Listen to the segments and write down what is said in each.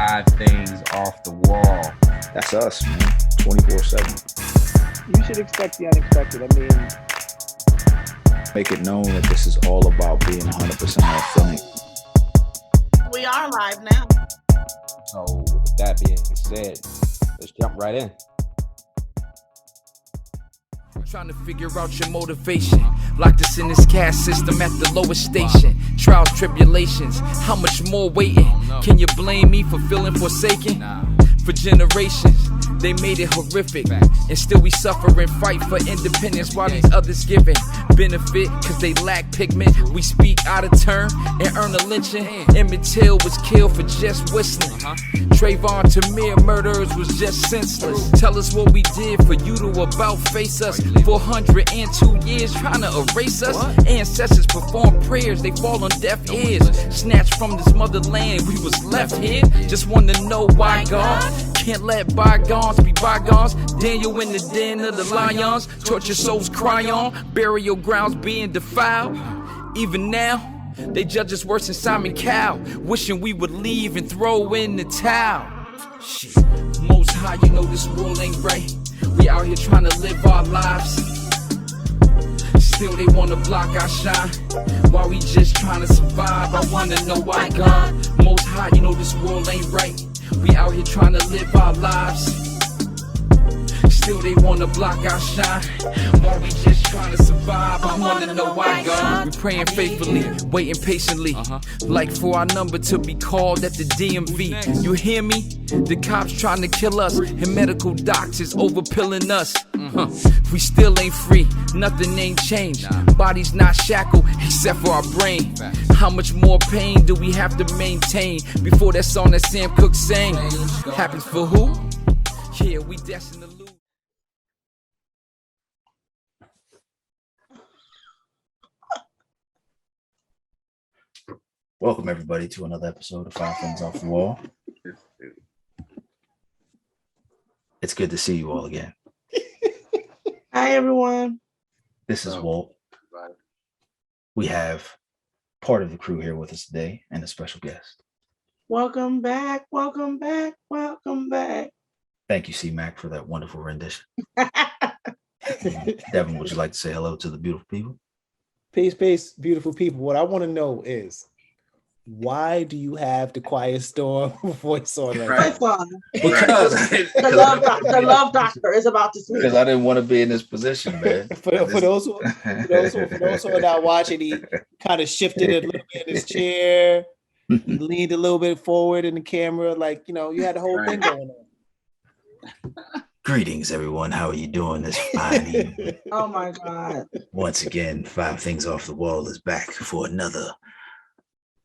5 things off the wall. That's us, man. 24/7. You should expect the unexpected. I mean, Make it known that this is all about being 100% authentic. We are live now. So with that being said, let's jump right in. Trying to figure out your motivation. Locked us in this caste system at the lowest station. Trials, tribulations, how much more waiting? Can you blame me for feeling forsaken? For generations, they made it horrific. And still we suffer and fight for independence while these others giving benefit cause they lack pigment. We speak out of turn and earn a lynching. Emmett Till was killed for just whistling. Trayvon Tamir murderers was just senseless. Tell us what we did for you to about face us. 402 years trying to erase us. Ancestors perform prayers, they fall on deaf ears. Snatched from this motherland, we was left here. Just wanna know why God can't let bygones be bygones. Daniel in the den of the lions. Torture souls cry on. Burial grounds being defiled. Even now, they judge us worse than Simon Cowell. Wishing we would leave and throw in the towel. Shit. Most high, you know this world ain't right. We out here trying to live our lives. Still they wanna block our shine. While we just trying to survive, I wanna know why God. Most high, you know this world ain't right. We out here trying to live our lives. Still they wanna block our shine. While we just trying to survive, I wanna know why God. We praying faithfully, waiting patiently. Like for our number to be called at the DMV. You hear me? The cops trying to kill us and medical doctors overpilling us. We still ain't free, nothing ain't changed. Bodies not shackled except for our brain. How much more pain do we have to maintain before that song that Sam Cooke sang happens for who? Yeah, we destined to lose. Welcome, everybody, to another episode of 5 Things Off the Wall. It's good to see you all again. Hi, everyone. This is Walt. We have part of the crew here with us today and a special guest. Welcome back. Welcome back. Welcome back. Thank you, C-Mac, for that wonderful rendition. Devin, would you like to say hello to the beautiful people? peace, beautiful people. What I want to know is, why do you have the Quiet Storm voice on right First on. Because The love doctor is about to speak. because I didn't want to be in this position, man. for those who are not watching, he kind of shifted a little bit in his chair. He leaned a little bit forward in the camera, like, you know, you had the whole thing going on. Greetings, everyone. How are you doing this fine evening? Oh my God. Once again, 5 Things Off the Wall is back for another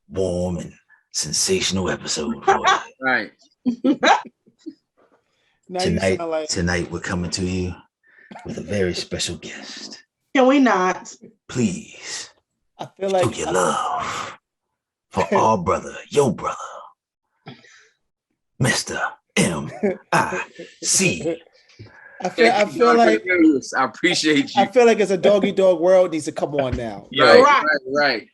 warm and sensational episode. Right. Now you sound like Tonight we're coming to you with a very special guest. Can we not? Please I feel show like your love for our brother, your brother, Mr. M.I.C. I feel like I appreciate you. I feel like it's a doggy dog world needs to come on now. Right.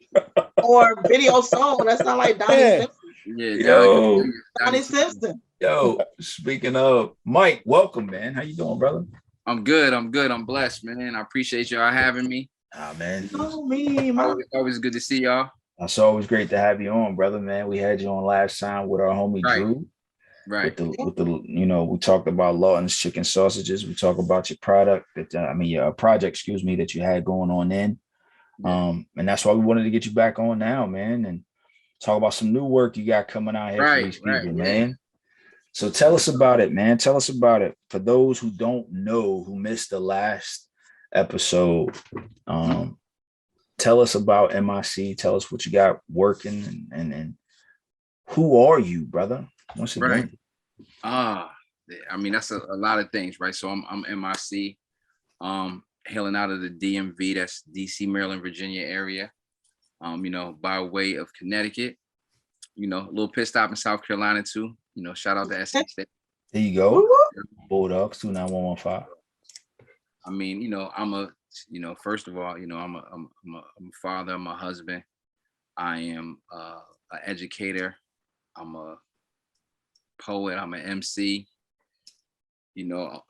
Or video song. That's not like Donnie Yeah. Simpson. Yeah, Donnie Simpson. Yo, speaking of, Mike, welcome, man. How you doing, brother? I'm good. I'm blessed, man. I appreciate y'all having me. Man. Oh, me. My Always good to see y'all. It's always great to have you on, brother, man. We had you on last time with our homie Right. Drew. Right. With the you know, we talked about Lawton's chicken sausages. We talked about your product your project, excuse me, that you had going on then. And that's why we wanted to get you back on now, man, and talk about some new work you got coming out here for these people, man. So tell us about it, man. Tell us about it. For those who don't know, who missed the last episode, tell us about MIC. Tell us what you got working and who are you, brother? Once again. Right. I mean, that's a lot of things, right? So I'm MIC, hailing out of the DMV, that's DC, Maryland, Virginia area. You know, by way of Connecticut, you know, a little pit stop in South Carolina too. You know, shout out to S.C.A.R.S. There you go. Bulldogs 29115. I mean, you know, first of all, you know, I'm a father, I'm a husband, I am an educator, I'm a poet, I'm an MC, you know,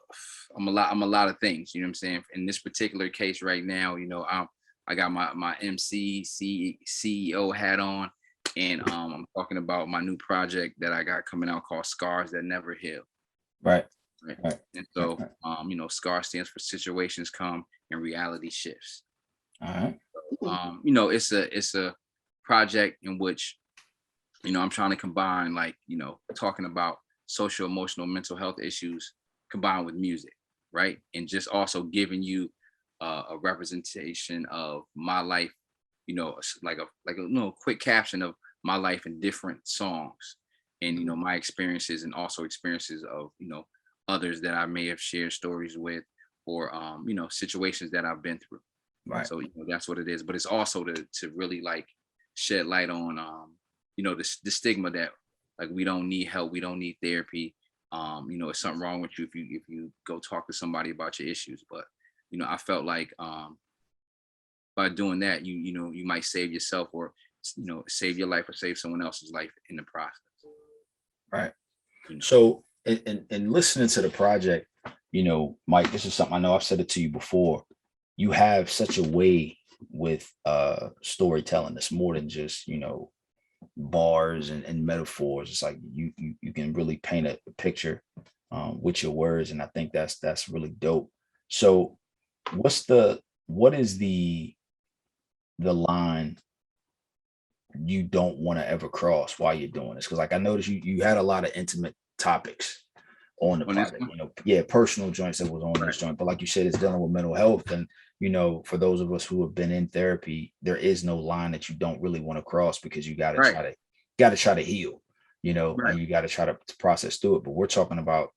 I'm a lot of things, you know what I'm saying? In this particular case right now, you know, I got my CEO hat on, and I'm talking about my new project that I got coming out called S.C.A.R.S That Neva Heal. Right. Right. And so, you know, S.C.A.R stands for situations come and reality shifts. All right. You know, it's a project in which, you know, I'm trying to combine, like, you know, talking about social, emotional, mental health issues combined with music, right? And just also giving you a representation of my life, you know, like a you know, quick caption of my life in different songs, and you know, my experiences, and also experiences of, you know, others that I may have shared stories with, or you know, situations that I've been through. Right. So, you know, that's what it is. But it's also to really like shed light on you know, the stigma that, like, we don't need help, we don't need therapy. You know, it's something wrong with you if you go talk to somebody about your issues. But, you know, I felt like by doing that, you know, you might save yourself, or, you know, save your life or save someone else's life in the process. Right. You know? So in listening to the project, you know, Mike, this is something I know I've said it to you before. You have such a way with storytelling. It's more than just, you know, bars and metaphors. It's like you can really paint a picture with your words, and I think that's really dope. So what is the line you don't want to ever cross while you're doing this? Because, like, I noticed you had a lot of intimate topics on the On this project, one? you know, yeah, personal joints that was on this joint, but like you said, it's dealing with mental health. And, you know, for those of us who have been in therapy, there is no line that you don't really want to cross, because you got to Right. try to heal, you know, Right. and you got to try to process through it. But we're talking about,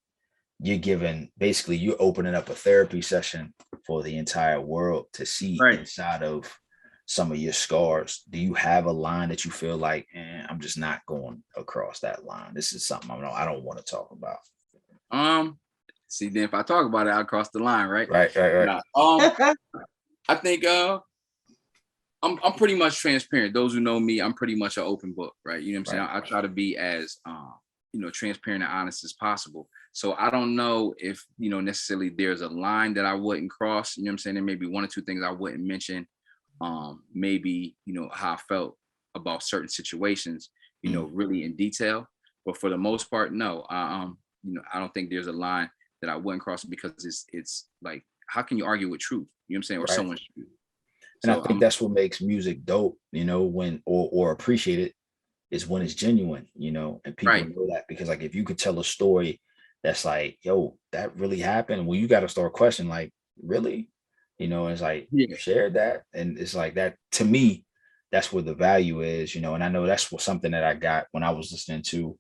you're opening up a therapy session for the entire world to see Right. inside of some of your scars. Do you have a line that you feel like, I'm just not going across that line? This is something I don't want to talk about. See, then if I talk about it, I'll cross the line, right? Right. Nah, I think I'm pretty much transparent. Those who know me, I'm pretty much an open book, right? You know what I'm saying? I try to be as you know, transparent and honest as possible. So I don't know if, you know, necessarily there's a line that I wouldn't cross. You know what I'm saying? There may be one or two things I wouldn't mention. Maybe, you know, how I felt about certain situations, you know, really in detail. But for the most part, no. You know, I don't think there's a line that I wouldn't cross, because it's like, how can you argue with truth? You know what I'm saying? Or Right. someone's truth. And So I think that's what makes music dope, you know, when or appreciate it, is when it's genuine, you know, and people Right. know that. Because, like, if you could tell a story that's like, yo, that really happened, well, you got to start questioning, like, really, you know. And it's like, Yeah. you shared that, and it's like that. To me, that's where the value is, you know. And I know that's something that I got when I was listening to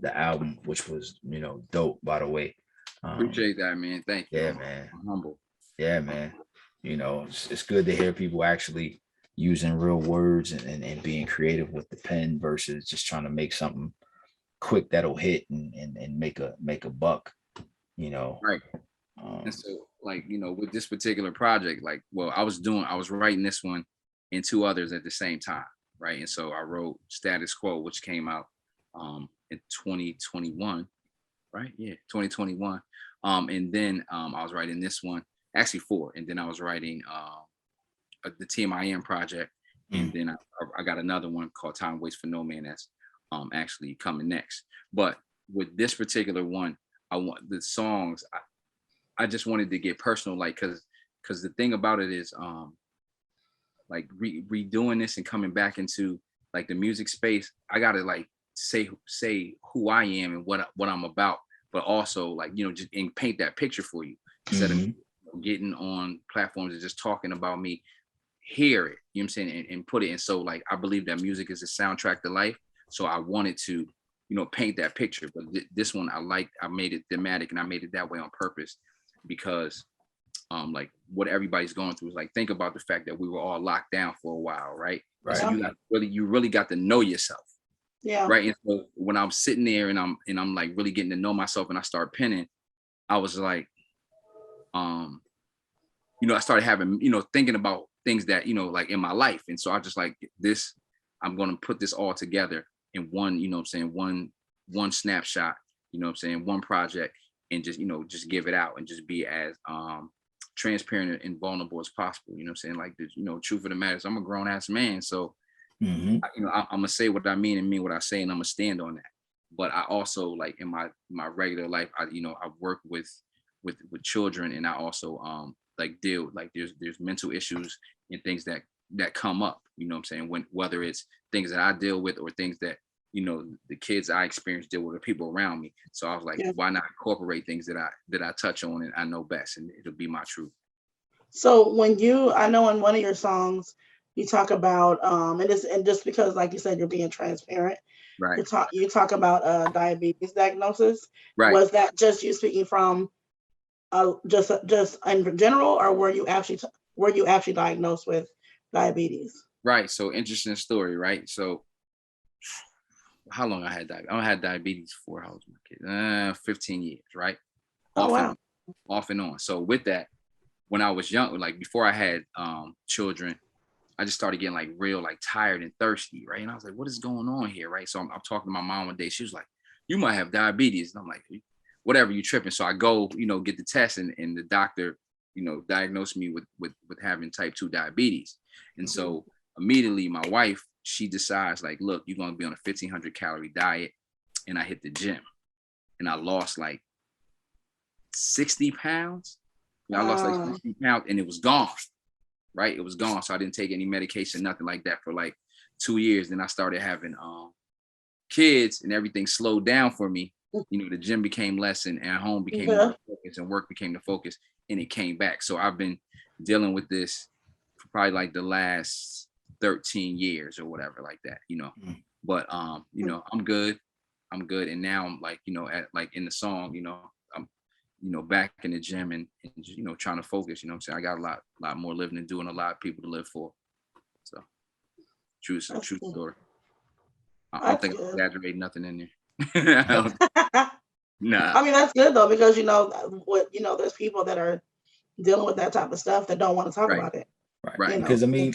the album, which was, you know, dope, by the way. Appreciate that, man. Thank you. Yeah, I'm man. humble. Yeah, man. You know, it's good to hear people actually using real words and being creative with the pen, versus just trying to make something quick that'll hit and make a buck, you know. Right. And so, like, you know, with this particular project, like, well, I was writing this one and two others at the same time, right? And so I wrote Status Quo, which came out in 2021, right? Yeah, 2021. And then I was writing this one, actually four, and then I was writing the TMIM project, and then I got another one called Time Waits for No Man that's actually coming next. But with this particular one, I want the songs. I just wanted to get personal, like, because the thing about it is, like, redoing this and coming back into like the music space, I gotta like say who I am and what I'm about, but also, like, you know, just and paint that picture for you instead of getting on platforms and just talking about me. Hear it, you know what I'm saying, and put it in. So, like, I believe that music is a soundtrack to life. So I wanted to, you know, paint that picture. But this one, I made it thematic, and I made it that way on purpose, because like, what everybody's going through is, like, think about the fact that we were all locked down for a while, right? Right. So you really got to know yourself. Yeah. Right. And so when I'm sitting there and I'm like really getting to know myself, and I start penning, I was like, you know, I started having, you know, thinking about things that, you know, like in my life. And so I just like this, I'm going to put this all together in one, you know what I'm saying, one one snapshot, you know what I'm saying, one project, and just, you know, just give it out and just be as transparent and vulnerable as possible. You know what I'm saying? Like, you know, truth of the matter is I'm a grown ass man. So, you know, I'm gonna say what I mean and mean what I say, and I'm gonna stand on that. But I also, like, in my regular life, you know, I work with children, and I also like deal, like, there's mental issues and things that come up, you know what I'm saying, whether it's things that I deal with or things that, you know, the kids I experience deal with, the people around me. So I was like, why not incorporate things that I touch on and I know best, and it'll be my truth. So when I know in one of your songs, you talk about and just because, like you said, you're being transparent. Right. You talk about diabetes diagnosis. Right. Was that just you speaking from just in general, or were you actually diagnosed with diabetes? Right. So interesting story. Right. So how long I had diabetes? I had diabetes before I was my kid. 15 years. Right. Oh, wow. Off and on. So with that, when I was young, like before I had children, I just started getting like real, like tired and thirsty, right? And I was like, what is going on here, right? So I'm talking to my mom one day. She was like, you might have diabetes. And I'm like, whatever, you tripping. So I go, you know, get the test, and the doctor, you know, diagnosed me with having type 2 diabetes. And so immediately my wife, she decides like, look, you're going to be on a 1,500 calorie diet. And I hit the gym, and I lost like 60 pounds. I lost like 60 pounds, and it was gone. Right, it was gone. So I didn't take any medication, nothing like that, for like 2 years. Then I started having kids, and everything slowed down for me. You know, the gym became less, and home became the focus, and work became the focus, and it came back. So I've been dealing with this for probably like the last 13 years or whatever, like that, you know. But you know, I'm good. And now I'm like, you know, in the song, you know, I'm, you know, back in the gym and you know, trying to focus, you know what I'm saying? I got a lot more living and doing, a lot of people to live for. So true story. I don't think I'm exaggerating nothing in there. Nah. I mean, that's good though, because you know, there's people that are dealing with that type of stuff that don't want to talk about it. Right. You know, because I mean,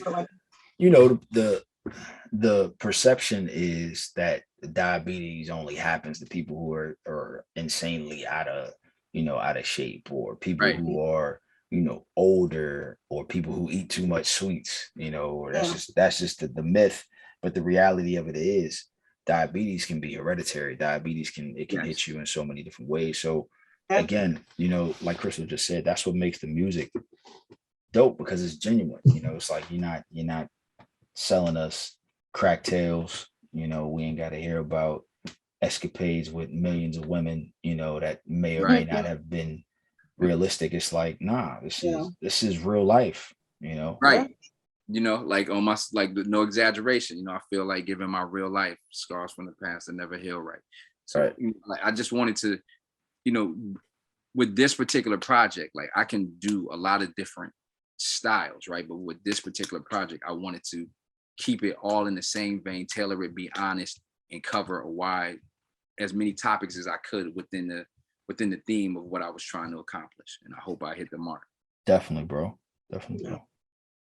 you know, the perception is that diabetes only happens to people who are insanely out of shape, or people who are, you know, older, or people who eat too much sweets, you know, or that's just the myth. But the reality of it is diabetes can be hereditary. Diabetes can hit you in so many different ways. So again, you know, like Crystal just said, that's what makes the music dope, because it's genuine. You know, it's like you're not selling us crack tales. You know, we ain't got to hear about escapades with millions of women, you know, that may or may not have been realistic. It's like, nah, this is real life, you know. Right. You know, like on my, like, no exaggeration, you know, I feel like giving my real life scars from the past that never heal. Right. So you know, like, I just wanted to, you know, with this particular project, like, I can do a lot of different styles, right? But with this particular project, I wanted to keep it all in the same vein, tailor it, be honest, and cover as many topics as I could within the theme of what I was trying to accomplish. And I hope I hit the mark. Definitely, bro.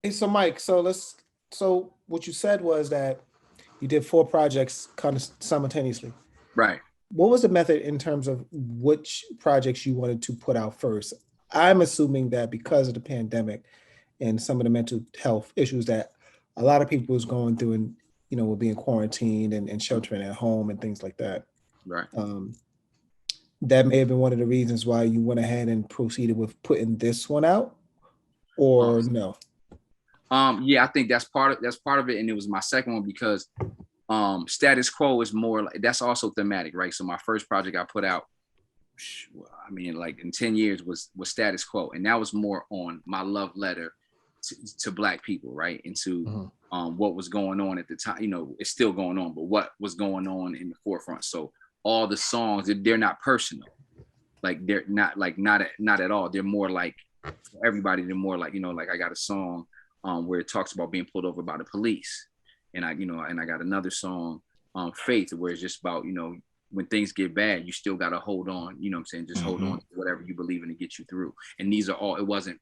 Hey, so Mike, so what you said was that you did 4 projects kind of simultaneously. Right. What was the method in terms of which projects you wanted to put out first? I'm assuming that because of the pandemic and some of the mental health issues that a lot of people was going through, and, you know, with being quarantined and sheltering at home and things like that. Right. That may have been one of the reasons why you went ahead and proceeded with putting this one out, or no? Yeah, I think that's part of it. And it was my second one because Status Quo is more like, that's also thematic, right? So my first project I put out, I mean, like in 10 years was Status Quo. And that was more on my love letter to Black people, right? And to what was going on at the time. You know, it's still going on, but what was going on in the forefront. So all the songs, they're not personal. Like, they're not at all. They're more like, for everybody, they're more like, you know, like I got a song where it talks about being pulled over by the police. And I got another song, Faith, where it's just about, you know, when things get bad, you still got to hold on, you know what I'm saying? Just hold on to whatever you believe in to get you through. And these are all, it wasn't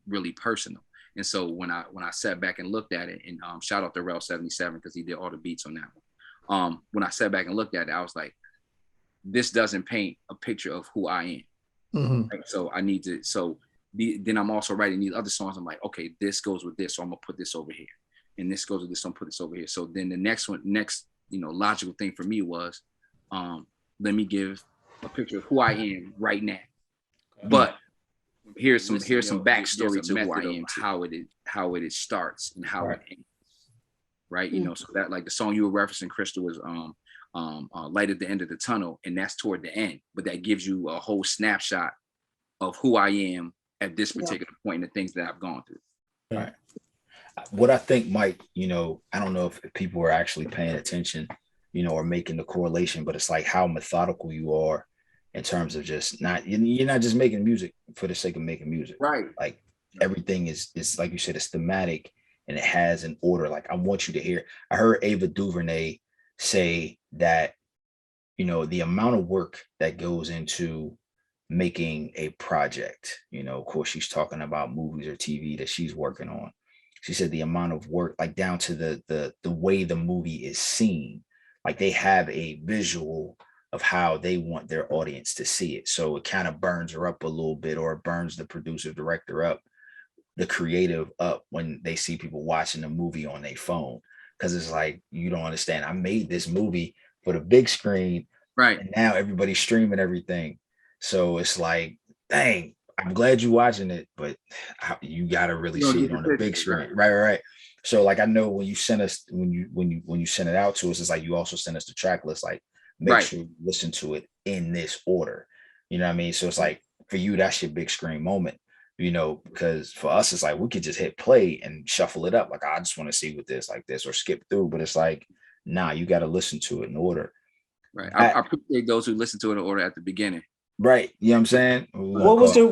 really personal. And so when I sat back and looked at it, and shout out to Rel 77, because he did all the beats on that one. When I sat back and looked at it, I was like, this doesn't paint a picture of who I am. Mhm. Right? So I need to, then I'm also writing these other songs. I'm like, okay, this goes with this, so I'm gonna put this over here, and this goes with this, so I'm gonna put this over here. So then the next logical thing for me was, let me give a picture of who I am right now. But here's some backstory to who I am, how it starts and how it ends. Right, you know, so that like the song you were referencing, Crystal, was light at the end of the tunnel, and that's toward the end, but that gives you a whole snapshot of who I am at this particular point and the things that I've gone through. Right. What I think, Mike, you know, I don't know if people are actually paying attention, you know, or making the correlation, but it's like how methodical you are in terms of just you're not just making music for the sake of making music. Right. Like everything is like you said, it's thematic and it has an order. Like I want you to hear, I heard Ava DuVernay say that, you know, the amount of work that goes into making a project, you know, of course she's talking about movies or TV that she's working on. She said the amount of work, like down to the way the movie is seen, like they have a visual of how they want their audience to see it. So it kind of burns her up a little bit, or it burns the producer director up, the creative up, when they see people watching the movie on their phone. Because it's like, you don't understand, I made this movie for the big screen, right? And now everybody's streaming everything. So it's like, dang, I'm glad you're watching it, but you gotta really see it on the big screen. Right. So like, I know when you send us, when you send it out to us, it's like you also send us the track list, like make sure you listen to it in this order. You know what I mean? So it's like, for you, that's your big screen moment, you know, because for us, it's like we could just hit play and shuffle it up. Like, I just want to see what this, like this, or skip through. But it's like, nah, you got to listen to it in order. Right. I appreciate those who listen to it in order at the beginning. Right. You know what I'm saying? What was the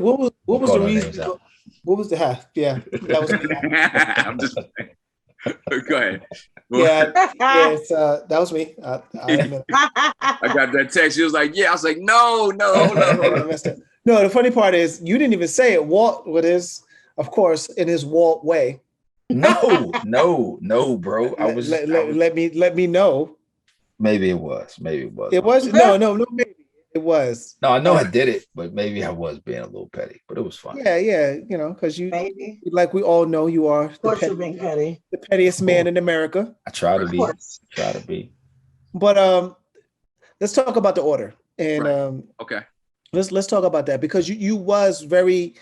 reason? What was the half? Yeah, that was me. I'm just go ahead. Yeah, that was me. I got that text. He was like, "Yeah." I was like, "No, hold on." No, the funny part is you didn't even say it. Walt, with his, of course, in his Walt way. No, bro. Let me know. Maybe it was. It was no. Maybe it was. No, I know I did it, but maybe I was being a little petty. But it was fun. Yeah. You know, because you, like we all know, you are the pettiest man in America. I try to be. But let's talk about the order, and okay, let's talk about that, because you was very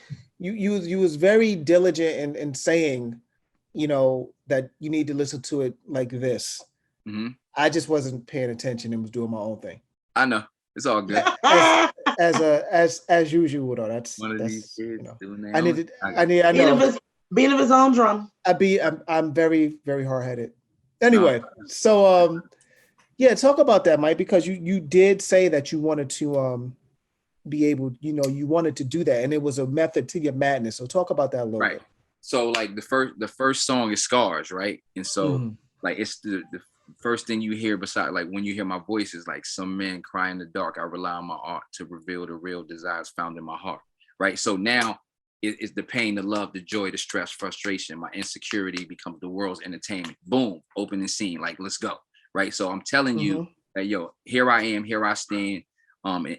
diligent in saying, you know, that you need to listen to it like this. Mm-hmm. I just wasn't paying attention and was doing my own thing. I know, it's all good. as usual, though. That's one of these kids, you know, doing I know. Being of his own drum. I'm very, very hard-headed. Anyway, so yeah, talk about that, Mike, because you did say that you wanted to be able, you know, you wanted to do that, and it was a method to your madness. So talk about that a little bit. So like the first song is S.C.A.R.S, right? And so like it's the first thing you hear, beside like when you hear my voice, is like, some men cry in the dark, I rely on my art to reveal the real desires found in my heart. Right. So now it's the pain, the love, the joy, the stress, frustration, my insecurity becomes the world's entertainment. Boom, opening scene, like, let's go. Right. So I'm telling you that, yo, here I am, here I stand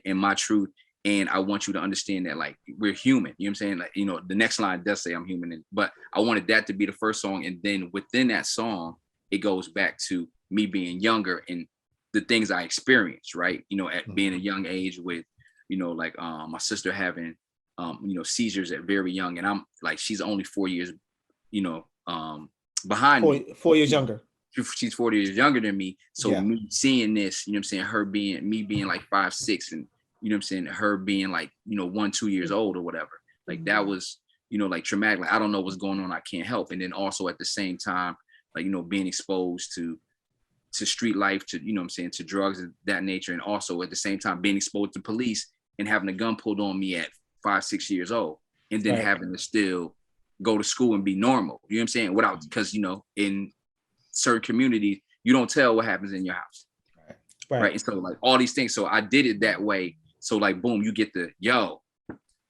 in my truth. And I want you to understand that, like, we're human. You know what I'm saying? Like, you know, the next line does say I'm human, but I wanted that to be the first song. And then within that song, it goes back to me being younger and the things I experienced, right? You know, at being a young age with, you know, like my sister having, you know, seizures at very young. And I'm like, she's only 4 years, you know, behind me. 4 years younger. She's 40 years younger than me. So me seeing this, you know what I'm saying, her being, me being like 5, 6, and, you know what I'm saying, her being like, you know, 1, 2 years old or whatever. Like that was, you know, like traumatic. Like, I don't know what's going on. I can't help. And then also at the same time, like, you know, being exposed to street life, to, you know what I'm saying, to drugs of that nature. And also at the same time being exposed to police and having a gun pulled on me at 5, 6 years old. And then having to still go to school and be normal. You know what I'm saying? Without, because, you know, in certain communities, you don't tell what happens in your house. Right. And so like all these things. So I did it that way. So like, boom, you get the, yo,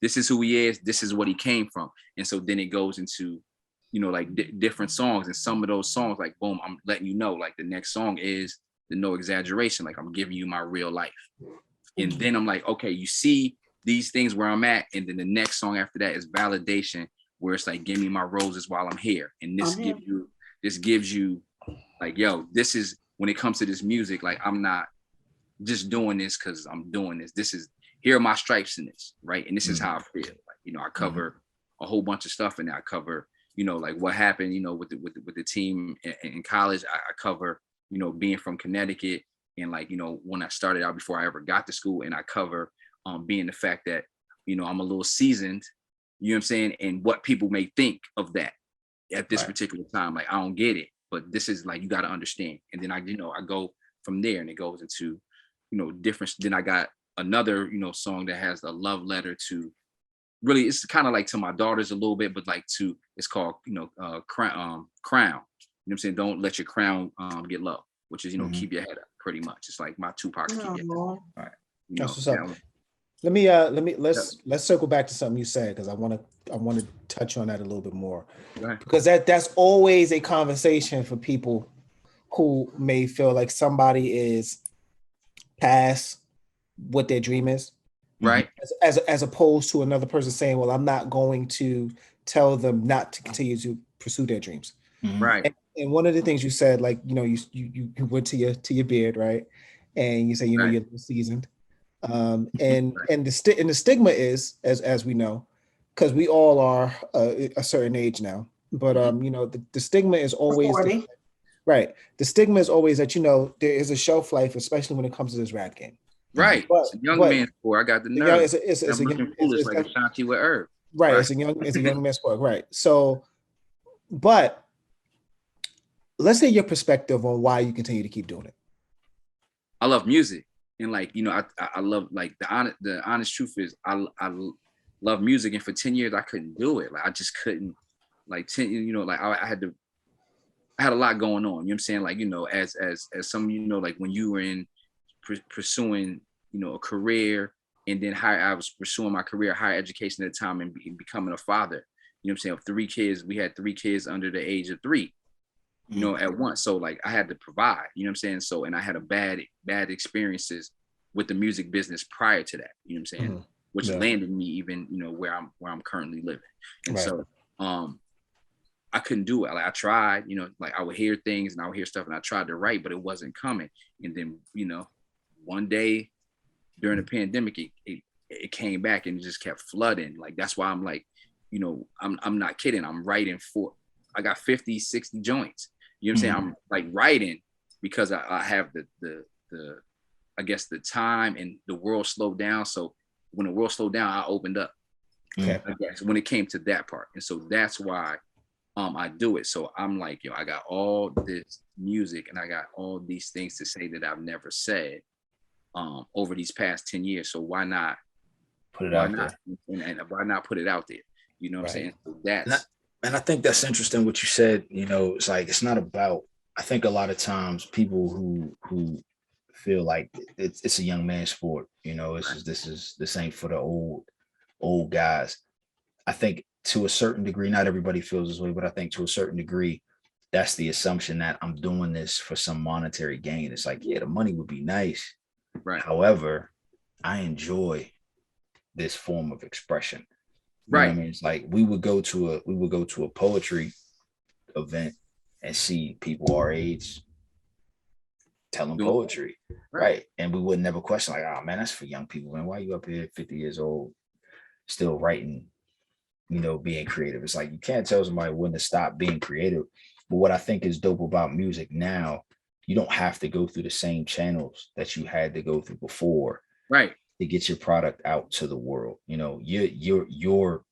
this is who he is. This is what he came from. And so then it goes into, you know, like different songs. And some of those songs, like, boom, I'm letting you know, like the next song is the No Exaggeration. Like, I'm giving you my real life. And then I'm like, okay, you see these things where I'm at, and then the next song after that is validation, where it's like, give me my roses while I'm here. And this gives you like, yo, this is when it comes to this music, like I'm not just doing this because I'm doing this. This is, here are my stripes in this, right? And this is how I feel. Like, you know, I cover a whole bunch of stuff in there. I cover, you know, like what happened, you know, with the team in college. I cover, you know, being from Connecticut, and like, you know, when I started out before I ever got to school, and I cover being the fact that, you know, I'm a little seasoned, you know what I'm saying, and what people may think of that at this particular time. Like, I don't get it, but this is like, you got to understand. And then I go from there, and it goes into, you know, different. Then I got another, you know, song that has a love letter to, really, it's kind of like to my daughters a little bit, but like to, it's called, you know, crown. You know what I'm saying? Don't let your crown get low, which is, you know, keep your head up, pretty much. It's like my Tupac, keep your head up. All right. You know, that's what's up. Let's circle back to something you said, because I want to touch on that a little bit more, because that's always a conversation for people who may feel like somebody is past what their dream is, right? As opposed to another person saying, well, I'm not going to tell them not to continue to pursue their dreams, right? And one of the things you said, like, you know, you went to your beard, right, and you say, you know, you're seasoned. And the stigma is, as we know, because we all are a certain age now, but you know, the stigma is always right. The stigma is always that, you know, there is a shelf life, especially when it comes to this rap game. Right. It's a young man's sport. I got the nerve. It's like Ashanti with Herb. Right. It's a young man's sport. Right. So, but let's say your perspective on why you continue to keep doing it. I love music. And like, you know, I love, like, the honest truth is I love music, and for 10 years I couldn't do it. Like, I just couldn't, like, 10, you know, like I had a lot going on, you know what I'm saying? Like, you know, as some, you know, like when you were in pursuing, you know, a career, and then I was pursuing my career, higher education at the time, and becoming a father, you know what I'm saying, of 3 kids. We had 3 kids under the age of 3. You know, at once. So like, I had to provide, you know what I'm saying? So, and I had a bad experiences with the music business prior to that, you know what I'm saying? Which landed me even, you know, where I'm currently living. And so I couldn't do it. Like, I tried, you know, like I would hear things and I would hear stuff, and I tried to write, but it wasn't coming. And then, you know, one day during the pandemic, it came back, and it just kept flooding. Like, that's why I'm like, you know, I'm not kidding. I'm writing I got 50, 60 joints. You know what I'm saying? I'm like writing because I have the I guess the time, and the world slowed down. So when the world slowed down, I opened up. I guess when it came to that part. And so that's why I do it. So I'm like, yo, I got all this music, and I got all these things to say that I've never said over these past 10 years. So why not put it out there? And why not put it out there? You know what I'm saying? So that's, and I think that's interesting what you said. You know, it's like, it's not about, I think a lot of times people who feel like it's a young man's sport, you know, this ain't for the old guys. I think to a certain degree, not everybody feels this way, but I think to a certain degree, that's the assumption that I'm doing this for some monetary gain. It's like, yeah, the money would be nice. Right. However, I enjoy this form of expression. You know what I mean? It's like we would go to a poetry event and see people our age telling poetry. Right. And we would never question, like, oh man, that's for young people, man. Why are you up here 50 years old still writing, you know, being creative? It's like, you can't tell somebody when to stop being creative. But what I think is dope about music now, you don't have to go through the same channels that you had to go through before. Right. To get your product out to the world. You know, your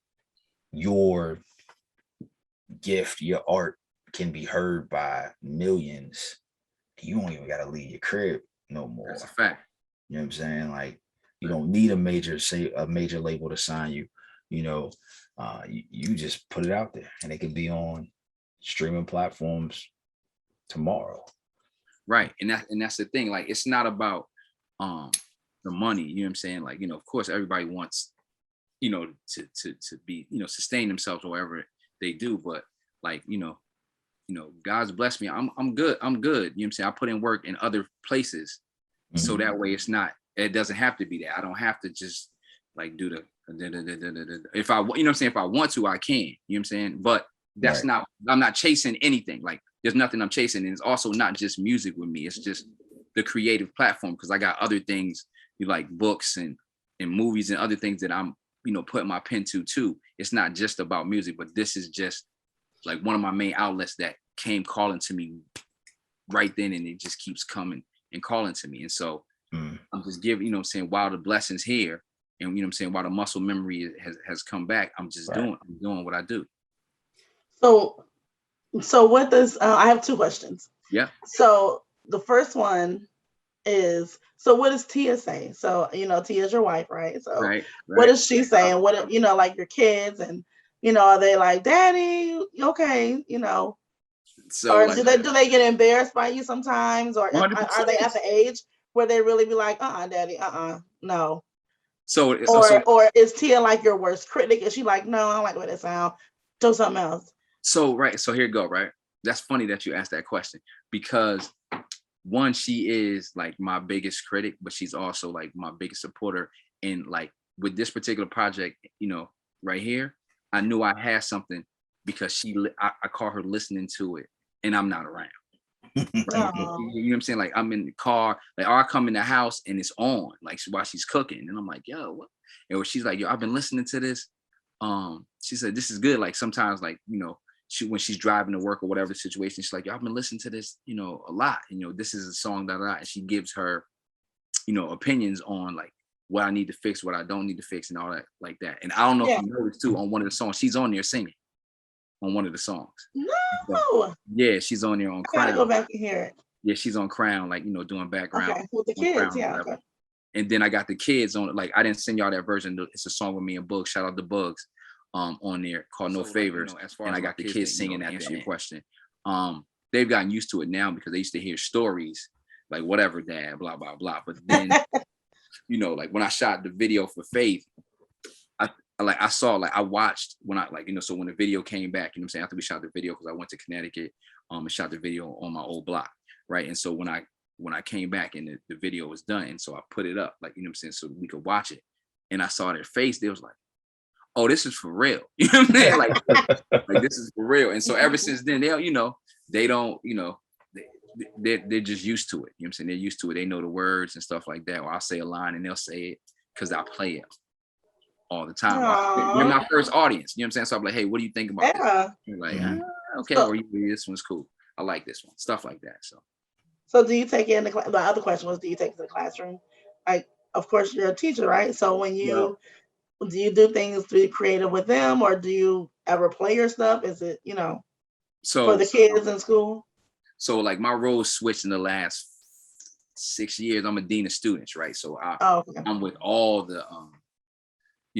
gift, your art can be heard by millions. You don't even gotta leave your crib no more. That's a fact. You know what I'm saying? Like, you don't need a major label to sign you. You know, you just put it out there, and it can be on streaming platforms tomorrow. Right. And that's the thing. Like, it's not about the money, you know what I'm saying? Like, you know, of course everybody wants, you know, to be, you know, sustain themselves or whatever they do, but like, you know, God's blessed me. I'm good. You know what I'm saying? I put in work in other places, so that way it's not It doesn't have to be that. I don't have to just like do the if I, you know what I'm saying, if I want to, I can, you know what I'm saying? But that's Right. not, I'm not chasing anything. Like there's nothing I'm chasing. And it's also not just music with me. It's just the creative platform, because I got other things, like books and movies and other things that I'm, putting my pen to too. It's not just about music, but this is just like one of my main outlets that came calling to me right then, and it just keeps coming and calling to me. And so I'm just giving, while the blessings here, and while the muscle memory has come back, I'm just doing what I do. So what does I have two questions. Yeah. So the first one is, so what does Tia say? So Tia's your wife, right? So what does she say? And what like your kids, and are they like, Daddy, okay, So or like, do they get embarrassed by you sometimes, or 100%. are they at the age where they really be like, Daddy, no? So or is Tia like your worst critic? Is she like, no, I don't like the way that sound, do something else? So so here you go, right? That's funny that you asked that question, because one, she is like my biggest critic, but she's also like my biggest supporter. And like with this particular project, right here, I knew I had something because I call her listening to it, and I'm not around. Right? You know what I'm saying? Like I'm in the car, like, or I come in the house and it's on, like while she's cooking, and I'm like, yo, what? And she's like, yo, I've been listening to this. She said, this is good. Like sometimes, like, when she's driving to work or whatever the situation, she's like, yo, I've been listening to this, a lot. This is a song that and she gives her, opinions on like what I need to fix, what I don't need to fix, and all that like that. And I don't know if you noticed too, on one of the songs, she's on there singing on one of the songs. No. Yeah, she's on there on Crown. I gotta go back and hear it. Yeah, she's on Crown, like, doing background. Okay, with the kids, Crown, okay. And then I got the kids on, like, I didn't send y'all that version. It's a song with me and Bugs. Shout out to Bugs, on there called No Favors. And I got the kids singing that, to answer your question. They've gotten used to it now because they used to hear stories like, whatever, Dad, blah, blah, blah. But then, like when I shot the video for Faith, I saw, like, I watched when I, like, so when the video came back, I'm saying, after we shot the video, because I went to Connecticut and shot the video on my old block, right? And so when I came back and the video was done, and so I put it up, like, I'm saying, so we could watch it, and I saw their face, they was like, oh, this is for real. You know what I'm saying? Like this is for real. And so ever since then, they don't, they're just used to it. You know what I'm saying? They're used to it. They know the words and stuff like that. Or I'll say a line and they'll say it because I play it all the time. You're my first audience. You know what I'm saying? So I'm like, hey, what do you think about this? You're like, okay, or this one's cool. I like this one. Stuff like that. So do you take it in the class? The other question was, do you take it to the classroom? Like, of course, you're a teacher, right? So when you do you do things to be creative with them, or do you ever play your stuff? Is it, so for the kids in school? So like my role switched in the last 6 years. I'm a dean of students, right? So I'm with all the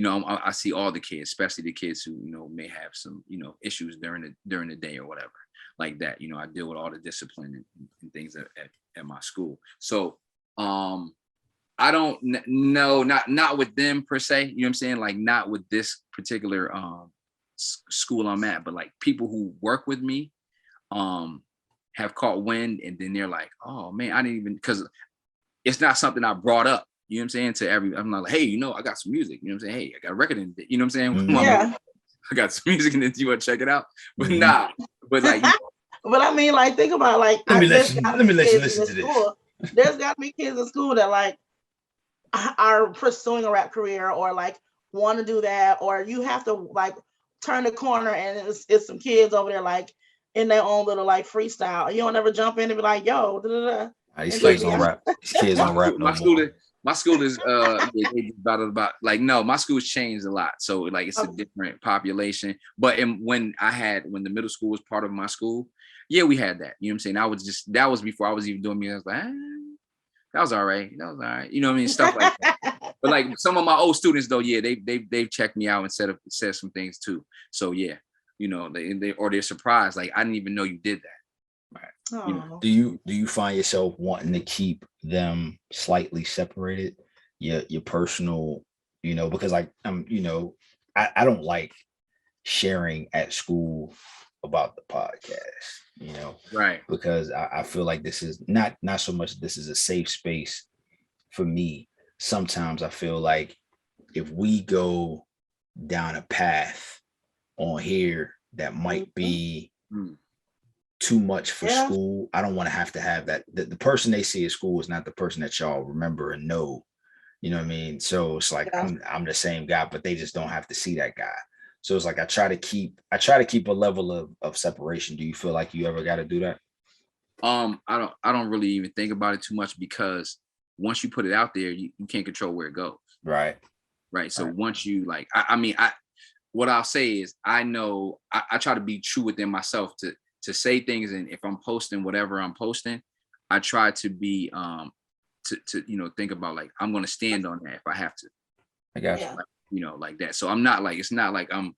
I see all the kids, especially the kids who may have some issues during the day or whatever like that. I deal with all the discipline and things at my school. So I don't know, not with them per se, you know what I'm saying? Like not with this particular school I'm at, but like people who work with me have caught wind, and then they're like, oh man, I didn't even, because it's not something I brought up, you know what I'm saying, to I'm not like, hey, I got some music, you know what I'm saying? Hey, I got a record in it, you know what I'm saying? Yeah. I got some music in it, you want to check it out? But nah, but like, but I mean, like, think about, like, let me let you listen to this. There's got to be kids in school that like are pursuing a rap career, or like want to do that, or you have to like turn the corner and it's some kids over there like in their own little like freestyle. You don't ever jump in and be like, yo, these kids don't rap. These kids don't rap no more. My school is they about like, no, my school's changed a lot. So like it's a different population. But when the middle school was part of my school, yeah, we had that. You know what I'm saying? That was before I was even doing music. I was like, that was all right. That was all right. You know what I mean? Stuff like that. But like some of my old students though, yeah, they've checked me out and said some things too. So yeah, they're surprised. Like, I didn't even know you did that. Right. Do you find yourself wanting to keep them slightly separated? Your personal, because like I don't like sharing at school about the podcast, right? Because I feel like this is not so much this is a safe space for me, sometimes I feel like if we go down a path on here that might be too much for school, I don't want to have that. The person they see at school is not the person that y'all remember and know. You know what I mean? So it's like I'm the same guy, but they just don't have to see that guy. So it's like I try to keep a level of separation. Do you feel like you ever got to do that? I don't really even think about it too much, because once you put it out there, you can't control where it goes. Right. So once you like, what I'll say is, I know I try to be true within myself to say things, and if I'm posting whatever I'm posting, I try to be to think about, like, I'm gonna stand on that if I have to. I got you. Like, like that. So I'm not like, it's not like I'm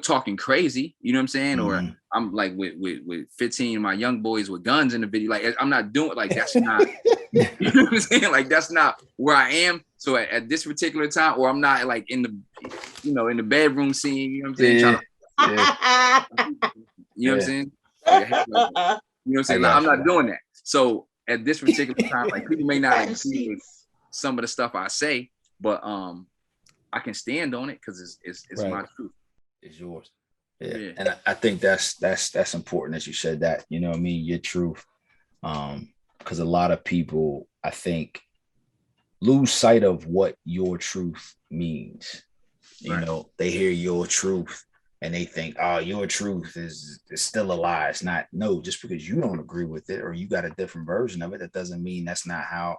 talking crazy, you know what I'm saying? Or I'm like with 15 of my young boys with guns in the video. Like, I'm not doing, like, that's not, you know what I'm saying? Like, that's not where I am. So at this particular time, or I'm not like in the, in the bedroom scene, you know what I'm saying? You know what I'm saying? Like, you know what I'm saying? I'm not doing that. So at this particular time, like, people may not agree with some of the stuff I say, but I can stand on it because it's my truth. It's yours. Yeah. And I think that's important that you said that, you know what I mean? Your truth. Because a lot of people, I think, lose sight of what your truth means. You know, they hear your truth and they think, oh, your truth is still a lie. It's not. No, just because you don't agree with it or you got a different version of it, that doesn't mean that's not how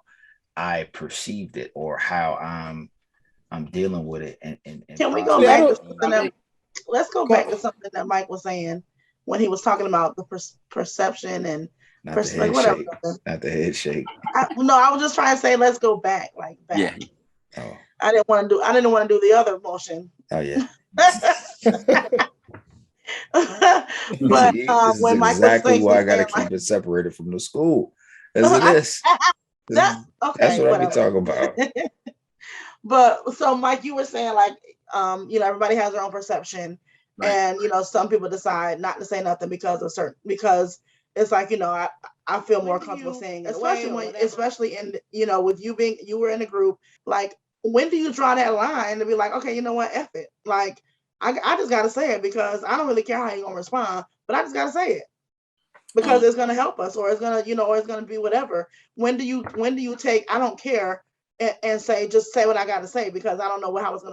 I perceived it or how I'm dealing with it. And can we go back to something that, let's go back to something that Mike was saying when he was talking about the perception and whatever. Not the head shake. No, I was just trying to say, let's go back, like back. Yeah. Oh. I didn't want to do the other motion. Oh yeah. But this when is Mike exactly was why I got to keep it separated from the school. As it is. That's what I be talking about. But so Mike, you were saying, like, everybody has their own perception, and some people decide not to say nothing because it's like, I feel more comfortable saying it, especially in with you were in a group. Like, when do you draw that line to be like, okay, you know what, F it, like, I just gotta say it because I don't really care how you're gonna respond, but I just gotta say it because it's gonna help us, or it's gonna or it's gonna be whatever. When do you take I don't care and just say what I gotta say because I don't know how it's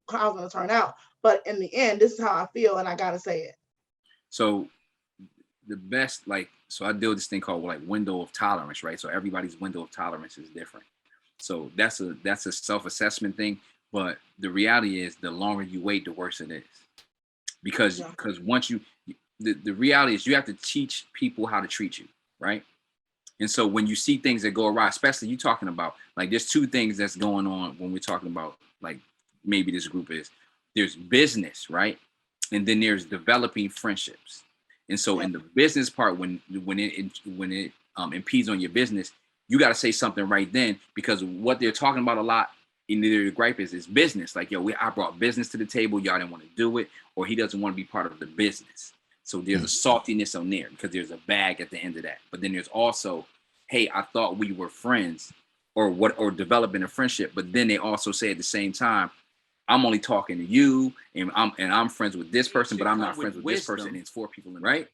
gonna turn out, but in the end, this is how I feel and I gotta say it. So the best, so I deal with this thing called like window of tolerance, right? So everybody's window of tolerance is different. So that's a self-assessment thing. But the reality is, the longer you wait, the worse it is. Because once the reality is, you have to teach people how to treat you, right? And so when you see things that go awry, especially you talking about, like, there's two things that's going on when we're talking about, like, maybe this group is, there's business, right? And then there's developing friendships. And so in the business part, when it impedes on your business, you got to say something right then, because what they're talking about a lot in their gripe is business. Like, I brought business to the table. Y'all didn't want to do it, or he doesn't want to be part of the business. So there's a saltiness on there because there's a bag at the end of that. But then there's also, hey, I thought we were friends or developing a friendship. But then they also say at the same time, I'm only talking to you and I'm friends with this person, but I'm not friends with this person. And it's 4 people, right?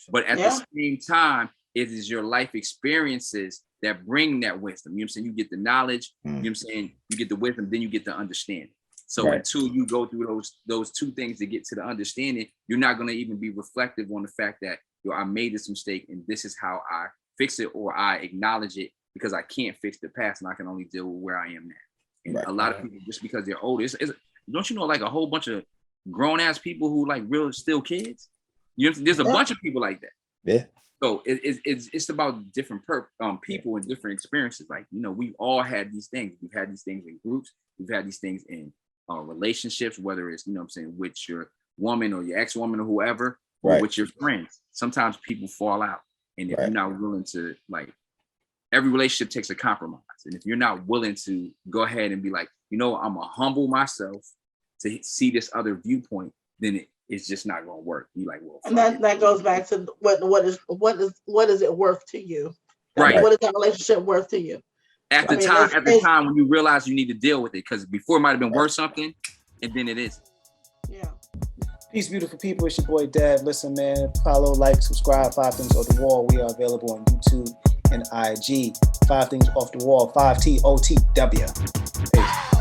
But at the same time, it is your life experiences that bring that wisdom. You know what I'm saying? You get the knowledge, you know what I'm saying? You get the wisdom, then you get the understanding. So until you go through those two things to get to the understanding, you're not going to even be reflective on the fact that, I made this mistake and this is how I fix it, or I acknowledge it because I can't fix the past and I can only deal with where I am now. And a lot of people, just because they're older, don't you know, like, a whole bunch of grown ass people who like real still kids? There's a bunch of people like that. Yeah. So it's about different people and different experiences. Like, we've all had these things. We've had these things in groups. We've had these things in relationships, whether it's, what I'm saying, with your woman or your ex-woman or whoever, or with your friends. Sometimes people fall out. And if you're not willing to, like, every relationship takes a compromise. And if you're not willing to go ahead and be like, I'm gonna humble myself to see this other viewpoint, then it's just not gonna work. You like, well, and that goes back to what is it worth to you? Right. What is that relationship worth to you? At the time when you realize you need to deal with it, because before it might have been worth something, and then it is. Yeah. Peace, beautiful people. It's your boy Dev. Listen, man, follow, like, subscribe. 5 Things Off the Wall. We are available on YouTube and IG. 5 Things Off the Wall. 5TOTW. Peace.